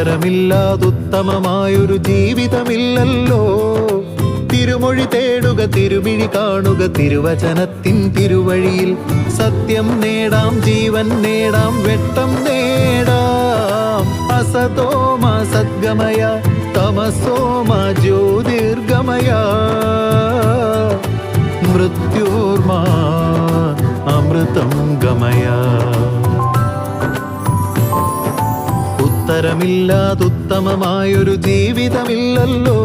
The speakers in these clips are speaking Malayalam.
ഉത്തരമില്ലാതുത്തമമായൊരു ജീവിതമില്ലല്ലോ. തിരുമൊഴി തേടുക, തിരുമിഴി കാണുക, തിരുവചനത്തിൻ തിരുവഴിയിൽ. സത്യം നേടാം, ജീവൻ നേടാം, വെട്ടം നേടാം. അസതോമ സദ്ഗമയ, തമസോമ ജ്യോതിർഗമയ. മൃത്യോർമാ അമൃതം ഗമയ. ഉത്തരമില്ലാതുത്തമമായൊരു ജീവിതമില്ലല്ലോ.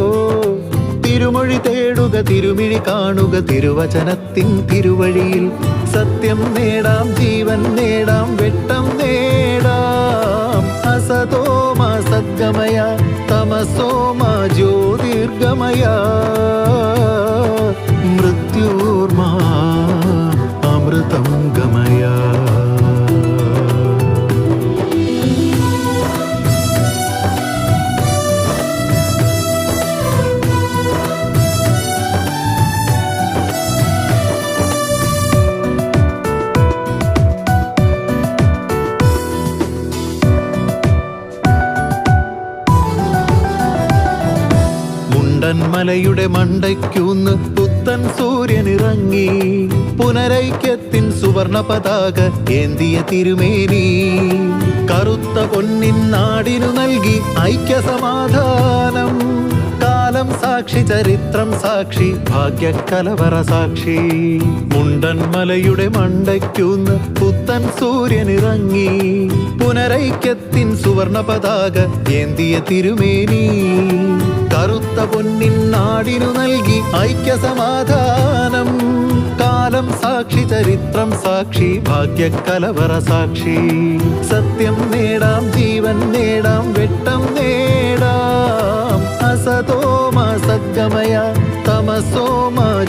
തിരുമൊഴി തേടുക, തിരുമിഴി കാണുക, തിരുവചനത്തിൻ തിരുവഴിയിൽ. സത്യം നേടാം, ജീവൻ നേടാം, വെട്ടം നേടാം. അസതോമ സദ്ഗമയ, തമസോമ ജ്യോതിർഗമയ. മൃത്യോർമാ അമൃതം ഗമയ. മലയുടെ മണ്ടയ്ക്കൂന്ന് പുത്തൻ സൂര്യനിറങ്ങി. പുനരൈക്യത്തിൻ സുവർണ പതാക ഏന്തിയ തിരുമേനി. കറുത്ത പൊന്നിൻ നാടിനു നൽകി ഐക്യസമാധാനം. കാലം സാക്ഷി, ചരിത്രം സാക്ഷി, ഭാഗ്യക്കലവറ സാക്ഷി. മുണ്ടൻ മലയുടെ മണ്ടയ്ക്കൂന്ന് പുത്തൻ സൂര്യനിറങ്ങി. പുനരൈക്യത്തിൻ സുവർണ പതാക ഏന്തിയ തിരുമേനി. കറുത്ത പൊന്നിൻ നാടിനു നൽകി ഐക്യസമാധാനം. കാലം സാക്ഷി, ചരിത്രം സാക്ഷി, ഭാഗ്യക്കലവറ സാക്ഷി. സത്യം നേടാം, ജീവൻ നേടാം, വെട്ടം നേടാം. അസതോമ സദ്ഗമയ, തമസോമ